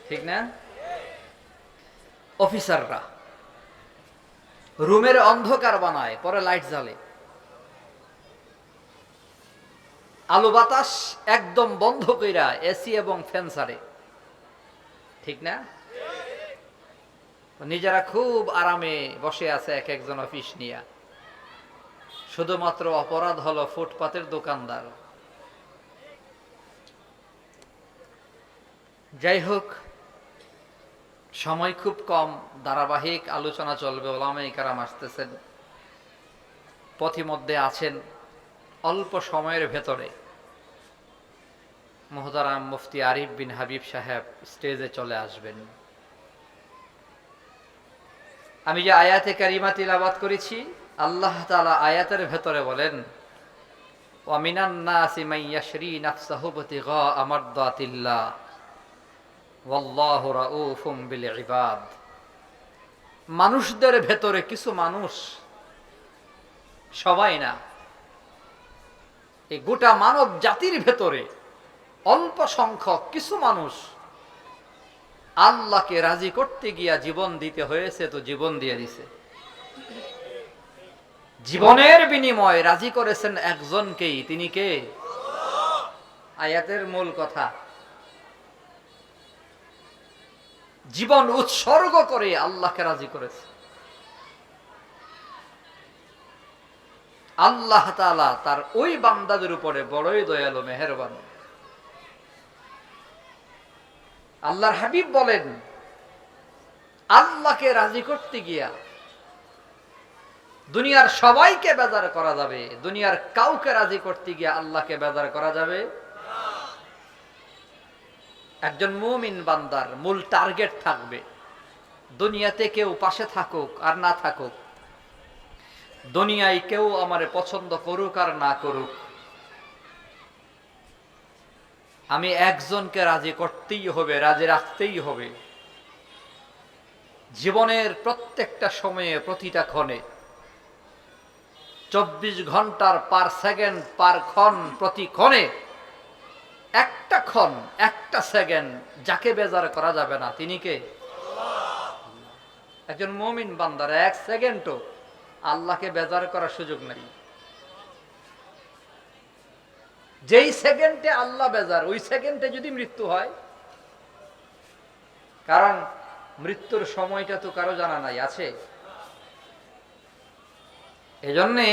ঠিক না? অফিসাররা রুমের অন্ধকার বানায়, পরে লাইট জ্বালে, আলো বাতাস একদম বন্ধ কইরা এসি এবং ফ্যান ছাড়ে, ঠিক না? নিজেরা খুব আরামে বসে আছে এক একজন অফিস নিয়ে, শুধুমাত্র অপরাধ হলো ফুটপাতের দোকানদার। যাই হোক, সময় খুব কম, ধারাবাহিক আলোচনা চলবে, ওলামায়ে কেরাম আসতেছেন, পথিমধ্যে আছেন। অল্প সময়ের ভেতরে মুহতারাম মুফতি আরিফ বিন হাবিব সাহেব স্টেজে চলে আসবেন। আমি যে আয়াতে কারিমা তিলাওয়াত করেছি, আল্লাহ তাআলা আয়াতের ভেতরে বলেন, ওয়া মিনান নাসি মান ইয়াশরি নাফসাহু ইবতিগা মারদাতিল্লাহ ওয়াল্লাহু রাউফুম বিল ইবাদ। মানুষদের ভেতরে কিছু মানুষ, সবাই না, এই গোটা মানব জাতির ভেতরে অল্প সংখ্যক কিছু মানুষ আল্লাহকে রাজি করতে গিয়া জীবন দিতে হয়েছে, তো জীবন দিয়ে দিছে। জীবনের বিনিময়ে রাজি করেছেন একজনকেই, তিনি কে? আয়াতের মূল কথা, জীবন উৎসর্গ করে আল্লাহকে রাজি করেছে। আল্লাহ তাআলা তার ওই বান্দাদের উপরে বড়ই দয়ালু, মেহেরবান। আল্লাহর হাবিব বলেন, আল্লাহকে রাজি করতে গিয়া দুনিয়ার সবাইকে বেজার করা যাবে, দুনিয়ার কাউকে রাজি করতে গিয়া আল্লাহকে বেজার করা যাবে। একজন মুমিন বান্দার মূল টার্গেট থাকবে, দুনিয়াতে কেউ পাশে থাকুক আর না থাকুক, দুনিয়ায় কেউ আমারে পছন্দ করুক আর না করুক, আমি একজনকে রাজি করতেই হবে, রাজি রাখতেই হবে। জীবনের প্রত্যেকটা সময়ে, প্রতিটা ক্ষণে, 24 ঘন্টার পার সেকেন্ড, পার ক্ষণ, প্রতি ক্ষণে একটা ক্ষণ, একটা সেকেন্ড যাকে বেজার করা যাবে না, তিনি কে? একজন মুমিন বান্দার এক সেকেন্ডও আল্লাহকে বেজার করার সুযোগ নাই। যেই সেকেন্ডে আল্লাহ বেজার, ওই সেকেন্ডে যদি মৃত্যু হয়, কারণ মৃত্যুর সময়টা তো কারো জানা নাই, আছে? এজন্যে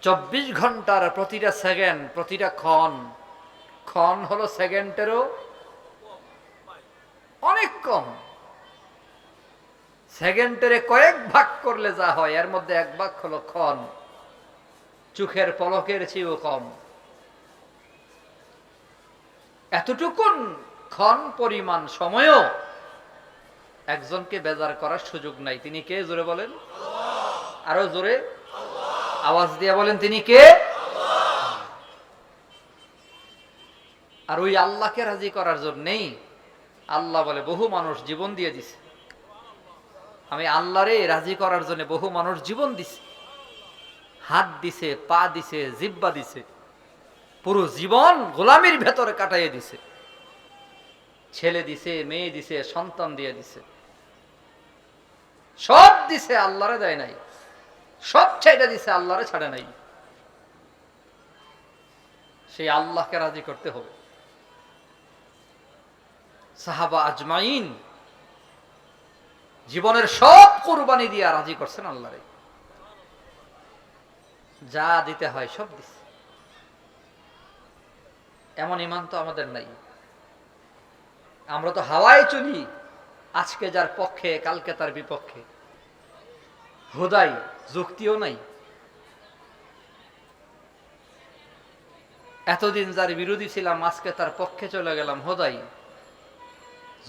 24 ঘন্টার প্রতিটা সেকেন্ড, প্রতিটা ক্ষণ, ক্ষণ হলো সেকেন্ডেরও অনেক কম। সেকেন্ডের কয়েক ভাগ করলে যা হয়, এর মধ্যে এক ভাগ হলো ক্ষণ, চোখের পলকের চেয়েও কম। এতটুকুন ক্ষণ পরিমাণ সময়ও একজনকে বেজার করার সুযোগ নাই, তিনি কে? জোরে বলেন, আরো জোরে আওয়াজ দিয়ে বলেন, তিনি কে? আর ওই আল্লাহকে রাজি করার জন্যই আল্লাহ বলে, বহু মানুষ জীবন দিয়ে দিছে, আমি আল্লাহরে রাজি করার জন্য বহু মানুষ জীবন দিছে, হাত দিছে, পা দিছে, জিহ্বা দিছে, পুরো জীবন গোলামির ভেতরে কাটাইয়ে দিছে, ছেলে দিছে, মেয়ে দিছে, সন্তান দিয়ে দিছে, সব দিছে, আল্লাহরে দেয় নাই, সব ছাইড়া দিছে, আল্লাহরে ছাড়ে নাই। সেই আল্লাহকে রাজি করতে হবে। সাহাবা আজমাইন জীবনের সব কুরবানি দিয়ে রাজি করছেন আল্লাহরে, যা দিতে হয় সব দিছে। এমন ইমান তো আমাদের নাই। আমরা তো হাওয়ায় চলি, আজকে যার পক্ষে কালকে তার বিপক্ষে, হুদাই যুক্তিও নাই। এতদিন যার বিরোধী ছিলাম, আজকে তার পক্ষে চলে গেলাম, হুদাই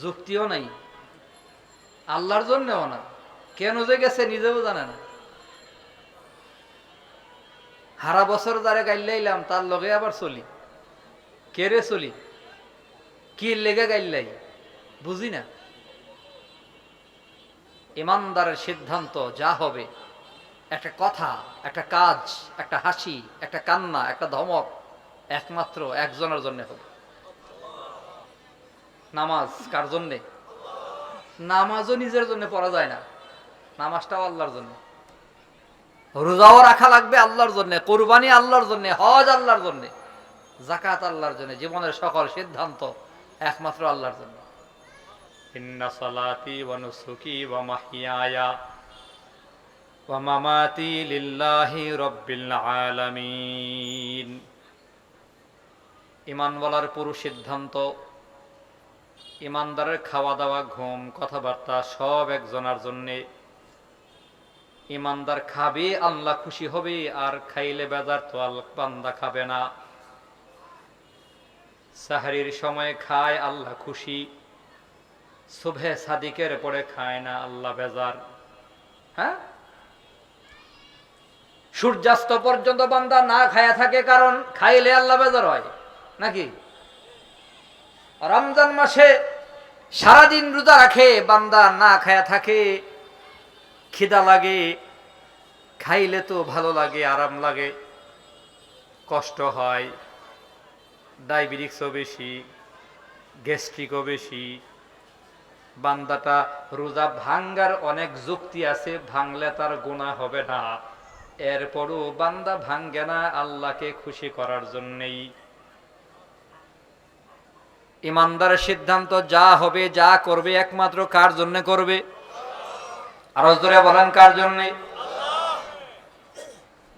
যুক্তিও নাই, আল্লাহর জন্যও না। কেন যে গেছে নিজেও জানে না। হারা বছর যারে গাইলাইলাম, তার লগে আবার চলি, কেরে চলি, কি লেগে গাইলাই বুঝি না। ইমানদারের সিদ্ধান্ত যা হবে, একটা কথা, একটা কাজ, একটা হাসি, একটা কান্না, একটা ধমক, একমাত্র একজনের জন্য হবে। নামাজ কার জন্যে? নামাজও নিজের জন্য পড়া যায় না, নামাজটাও আল্লাহর জন্য। রোজাও রাখা লাগবে আল্লাহর জন্য, কোরবানি আল্লাহর জন্য, হজ আল্লাহর জন্য, যাকাত আল্লাহর জন্য, জীবনের সকল সিদ্ধান্ত একমাত্র আল্লাহর জন্য। ইন্না সালাতি ওয়া নুসুকি ওয়া মাহইয়ায়া ওয়া মামাতি লিল্লাহি রাব্বিল আলামিন। ঈমানওয়ালার পুরো সিদ্ধান্ত, ঈমানদারের খাওয়া দাওয়া, ঘুম, কথাবার্তা সব একজনের জন্যে। ঈমানদার খাবে, আল্লাহ খুশি হবে, আর খাইলে বেজার তো বান্দা খাবে না। সাহরির সময় খায়, আল্লাহ খুশি। সুবহে সাদিকের পরে খায় না, আল্লাহ বেজার। হ্যাঁ, সূর্যাস্ত পর্যন্ত বান্দা না খায়া থাকে, কারণ খাইলে আল্লাহ বেজার হয় নাকি? রমজান মাসে সারাদিন রোজা রাখে, বান্দা না খায়া থাকে, খিদা লাগে, খাইলে তো ভালো লাগে, আরাম লাগে, কষ্ট হয়, ডায়াবেটিসও বেশি, গ্যাস্ট্রিকও বেশি। বান্দাটা রোজা ভাঙ্গার অনেক যুক্তি আছে, ভাঙলে তার গুনাহ হবে না, এরপরও বান্দা ভাঙ্গে না আল্লাহকে খুশি করার জন্যেই। ঈমানদারের সিদ্ধান্ত যা হবে, যা করবে, একমাত্র কার জন্য করবে? আরো জোরে বলেন, কার জন্য?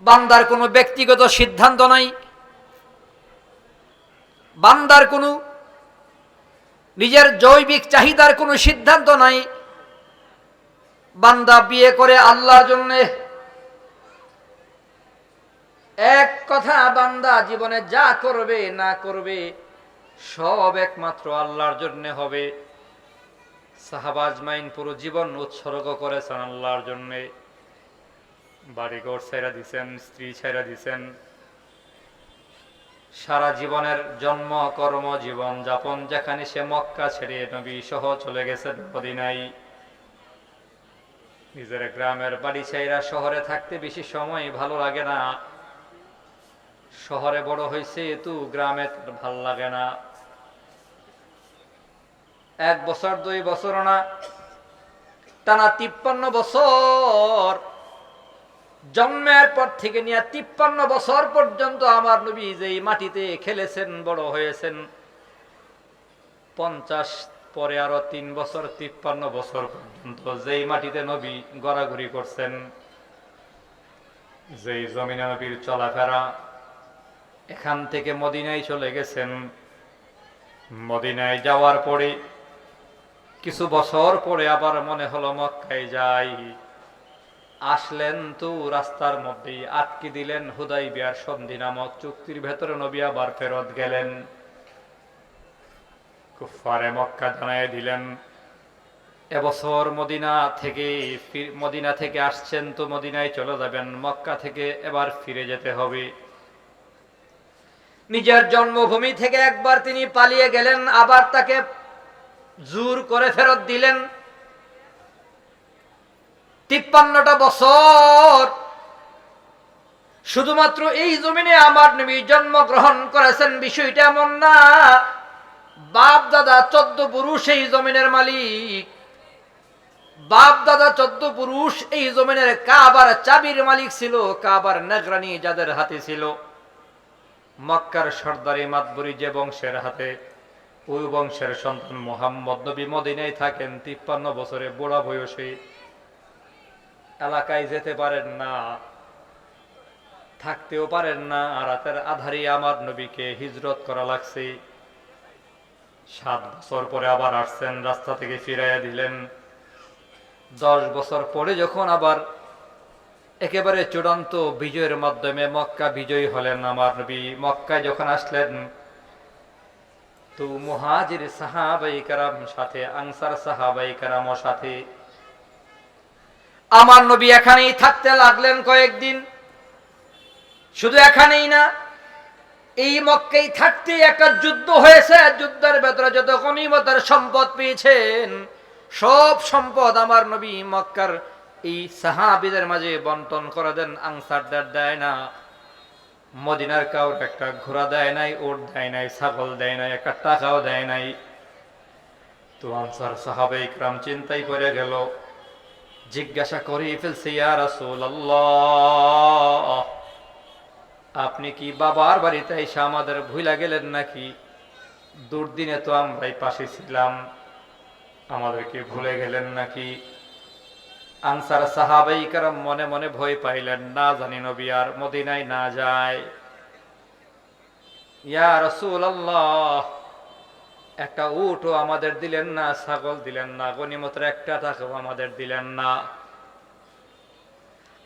বান্দার কোনো ব্যক্তিগত সিদ্ধান্ত নাই, বান্দার কোনো নিজের জৈবিক চাহিদার কোনো সিদ্ধান্ত নাই। বান্দা বিয়ে করে আল্লাহর জন্য। এক কথা, বান্দা জীবনে যা করবে না করবে সব একমাত্র আল্লাহর জন্য হবে। সাহাবা আজমাইন পুরো জীবন উৎসর্গ করেছেন আল্লাহর জন্য। বাড়িঘর ছেড়ে দিছেন, স্ত্রী ছেড়ে দিছেন, সারা জীবনের জন্ম কর্ম জীবন যাপন যেখানে, সে মক্কা ছেড়ে নবী সহ চলে গেছেন মদিনায়। নিজের গ্রামের বাড়ি ছেড়ে শহরে থাকতে বেশি সময় ভালো লাগে না। শহরে বড় হয়েছে তো গ্রামে ভাল লাগে না। 1 বছর 2 বছর না, টানা 53 বছর, জন্মের পর থেকে নিয়ে 53 বছর পর্যন্ত আমার নবী যেই মাটিতে খেলেছেন, বড় হয়েছেন। 50 পরে আরো 3 বছর, 53 বছর পর্যন্ত যেই মাটিতে নবী গড়াগড়ি করছেন, যেই জমিনে নবীর চলাফেরা। এখান থেকে মদিনায় চলে গেছেন। মদিনায় যাওয়ার পরে কিছু বছর পরে আবার মনে হলো মক্কায় যাই। আসলেন তো রাস্তার মধ্যেই আটকে দিলেন হুদাইবিয়ার সন্ধি নামক চুক্তির ভেতরে নবী আবার ফেরত গেলেন। কুফারে মক্কা জানায় দিলেন, এবছর মদিনা থেকে আসছেন তো মদিনায় চলে যাবেন, মক্কা থেকে এবার ফিরে যেতে হবে। নিজের জন্মভূমি থেকে একবার তিনি পালিয়ে গেলেন, আবার তাকে জোর করে ফেরত দিলেন। 53টা বছর শুধুমাত্র এই জমিনে আমার নবী জন্মগ্রহণ করেছেন, বিষয়টা এমন না। বাপ দাদা 14 পুরুষ এই জমিনের মালিক, বাপ দাদা 14 পুরুষ এই জমিনের কাবার চাবির মালিক ছিল, কাবার নেগরানি যাদের হাতে ছিল। মক্কার সর্দারি মাতবরি যে বংশের হাতে, ওই বংশের সন্তান মুহাম্মদ নবী মদিনায় থাকেন। 53 বছরে বুড়া বয়সে এলাকায় যেতে পারেন না, থাকতেও পারেন না। রাতের আধারে আমার নবীকে হিজরত করা লাগছে। 7 বছর পরে আবার আসছেন, রাস্তা থেকে ফিরাইয়া দিলেন। 10 বছর পরে যখন আবার একেবারে চূড়ান্ত বিজয়ের মাধ্যমে মক্কা বিজয়ী হলেন আমার নবী, মক্কায় যখন আসলেন তো মুহাজির সাহাবায়ে কেরাম সাথে, আনসার সাহাবায়ে কেরাম সাথে আমার নবী এখানেই থাকতে লাগলেন কয়েকদিন। শুধু এখানেই না, এই মক্কায় থাকতে একটা যুদ্ধ হয়েছে। যুদ্ধের ভেতরে যত গনিমতের সম্পদ পেয়েছেন, সব সম্পদ আমার নবী মক্কার এই সাহাবীদের মাঝে বন্টন করে দেন। আনসারদের দেয় না, মদিনার কাউর একটা ঘোড়া দেয় নাই, উট দেয় নাই, ছাগল দেয় নাই, একটা টাকাও দেয় নাই। তো আনসার সাহাবায়ে ইকরাম চিন্তায় পড়ে গেল, জিজ্ঞাসা করে ফেলছে, ইয়া রাসূলুল্লাহ, আপনি কি বাবার বাড়িতে এসে আমাদের ভুলা গেলেন নাকি? দুর্দিনে তো আমরাই পাশে ছিলাম, আমাদেরকে ভুলে গেলেন নাকি? আনসার সাহাবায়ে ইকরাম মনে মনে ভয় পাইলেন, না জানি নবী আর মদিনায় না যায়। ইয়া রাসূলুল্লাহ, একটা উটও আমাদের দিলেন না, ছাগল দিলেন না, গনিমতের একটা টাকাও আমাদের দিলেন না।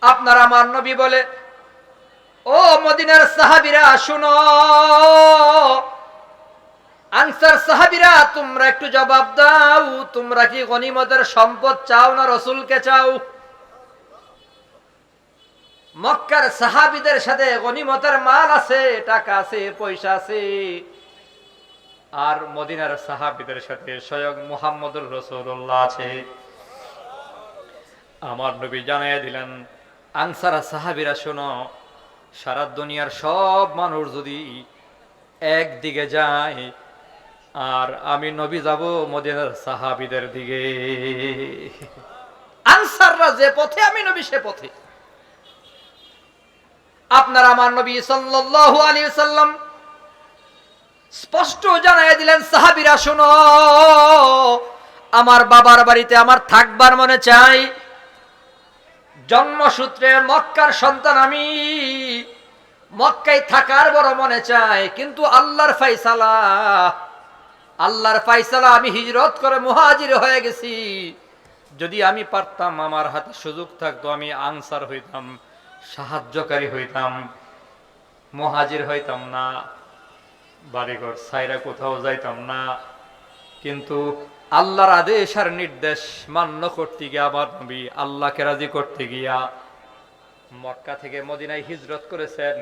আপনার আমার নবী বলে, ও মদিনার সাহাবীরা শুনো, আনসার সাহাবীরা তোমরা একটু জবাব দাও, তোমরা কি গনিমতের সম্পদ চাও না রাসূলকে চাও? মক্কার সাহাবীদের সাথে গনিমতের মাল আছে, টাকা আছে, পয়সা আছে, আর মদিনার সাহাবীদের সাথে স্বয়ং মুহাম্মদুর রাসূলুল্লাহ আছে। আমার নবী জানাইয়া দিলেন, আনসার সাহাবীরা শোনো, সারা দুনিয়ার সব মানুষ যদি একদিকে যায় আর আমি নবী যাব মদিনার সাহাবীদের দিকে। আনসাররা যে পথে, আমি নবী সে পথে। আপনার আমার নবী সাল্লাল্লাহু আলাইহি ওয়াসাল্লাম স্পষ্ট জানাইয়া দিলেন, সাহাবীরা শোনো, আমার বাবার বাড়িতে আমার থাকবার মনে চাই। জন্মসূত্রে মক্কার সন্তান আমি, মক্কায় থাকার বড় মনে চাই, কিন্তু আল্লাহর ফায়সালা আমি হিজরত করে মুহাজির হয়ে গেছি। যদি আমি পারতাম, আমার হাতে সুযোগ থাকতো, আমি আনসার হইতাম, সাহায্যকারী হইতাম, মুহাজির হইতাম না, বাড়িঘর ছাইরা কোথাও যাইতাম না। কিন্তু আল্লাহর আদেশ আর নির্দেশ মান্য করতে গিয়া আমার নবী আল্লাহকে রাজি করতে গিয়া মক্কা থেকে মদিনায় হিজরত করেছেন।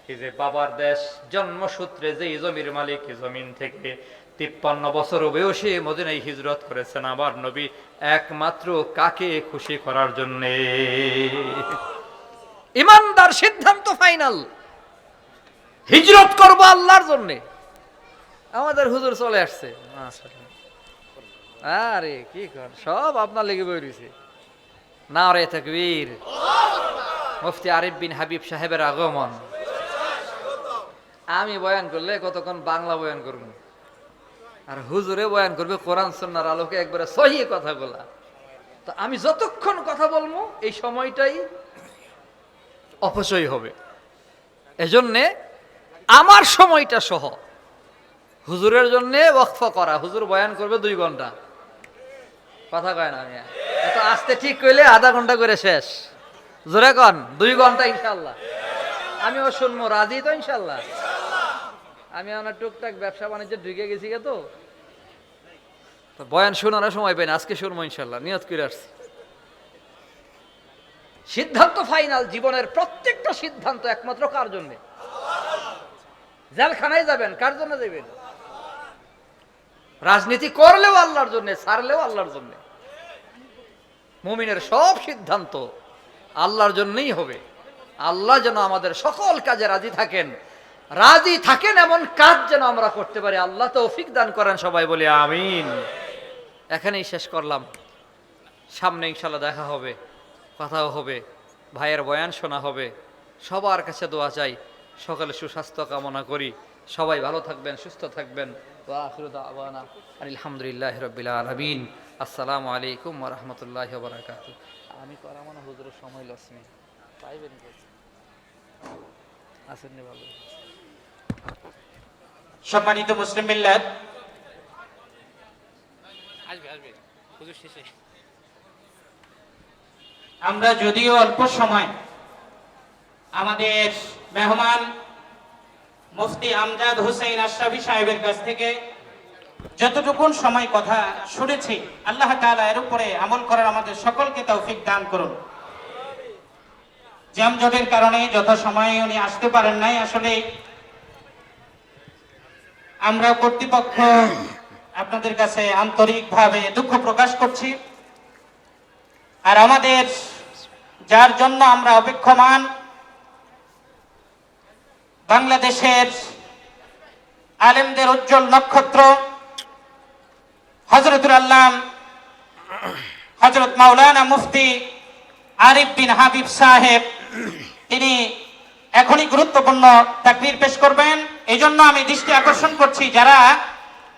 এই যে বাবার দেশ, জন্মসূত্রে যে জমির মালিক, জমিন থেকে 53 বছর বয়সে মদিনায় হিজরত করেছেন আমার নবী একমাত্র কাকে খুশি করার জন্য। ইমানদার সিদ্ধান্ত ফাইনাল, হিজরত করব আল্লাহর জন্য। আমাদের হুজুর চলে আসছে, আরে কি কর, সব আপনার লেগে বই রয়েছে। নারে তাকবীর, মুফতি আরিফ বিন হাবিব সাহেবের আগমন। আমি বয়ান করলে কতক্ষণ বাংলা বয়ান করব, আর হুজুরে বয়ান করবে কোরআন সুন্নাহর আলোকে একবারে সহি কথাগুলা। তো আমি যতক্ষণ কথা বলবো এই সময়টাই অপচয় হবে। এজন্যে আমার সময়টা সহ হুজুরের জন্য ওয়াকফ করা। হুজুর বয়ান করবে 2 ঘন্টা, কথা কয় না, আমি এত আস্তে ঠিক কইলে আধা ঘন্টা করে শেষ। জোরে কন 2 ঘন্টা ইনশাল্লাহ। আমিও শুনবো, রাজি তো ইনশাল্লাহ? আমি আমার টুকটাক ব্যবসা বাণিজ্যে ঢুকে গেছি, তো বয়ান শোনানোর সময় পাই না, আজকে শুনবো ইনশাল্লাহ, নিয়ত করে আসছি। সিদ্ধান্ত ফাইনাল, জীবনের প্রত্যেকটা সিদ্ধান্ত একমাত্র কার জন্য? জেলখানায় যাবেন, কার জন্য যাবেন? রাজনীতি করলেও আল্লাহর জন্য, ছাড়লেও আল্লাহর জন্য। মুমিনের সব সিদ্ধান্ত আল্লাহর জন্যই হবে। আল্লাহ যেন আমাদের সকল কাজে রাজি থাকেন এমন কাজ যেন আমরা করতে পারি। আল্লাহ তৌফিক দান করেন, সবাই বলি আমিন। এখানেই শেষ করলাম, সামনে ইনশাল্লাহ দেখা হবে, কথাও হবে, ভাইয়ের বয়ান শোনা হবে। সবার কাছে দোয়া চাই, সকলে সুস্বাস্থ্য কামনা করি। সবাই ভালো থাকবেন, সুস্থ থাকবেন। ওয়া আখিরু দাওয়ানা আলহামদুলিল্লাহি রাব্বিল আলামিন। আসসালামু আলাইকুম ওয়া রাহমাতুল্লাহি ওয়া বারাকাতুহু। আমি করা মানে হুজুরের সময় লসমি পাইবেন আসেননি ভালো। সম্মানিত মুসলিম মিল্লাত, আসবে হুজুর শেষে আমরা যদিও অল্প সময় আমাদের মেহমান মুফতি আমজাদ হোসেন আশরাফি সাহেবের কাছ থেকে যতটুকুন সময় কথা শুনেছি, আল্লাহ তাআলা এর উপরে আমল করার আমাদের সকলকে তৌফিক দান করুন। জ্যামজটের কারণে যথাসময়ে উনি আসতে পারেন নাই। আসলে আমরা কর্তৃপক্ষ আপনাদের কাছে আন্তরিকভাবে দুঃখ প্রকাশ করছি। আর আমাদের যার জন্য আমরা অপেক্ষমান, বাংলাদেশের আলেমদের উজ্জ্বল নক্ষত্র হযরতুল আল্লাম হযরত মাওলানা মুফতি আরিফ বিন হাবিব সাহেব তিনি এখনই গুরুত্বপূর্ণ তাকরীর পেশ করবেন। এই জন্য আমি দৃষ্টি আকর্ষণ করছি, যারা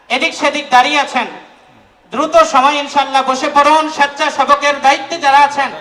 এদিক সেদিক দাঁড়িয়ে আছেন দ্রুত সময় ইনশাআল্লাহ বসে পড়ুন। স্বেচ্ছাসেবকের দায়িত্বে যারা আছেন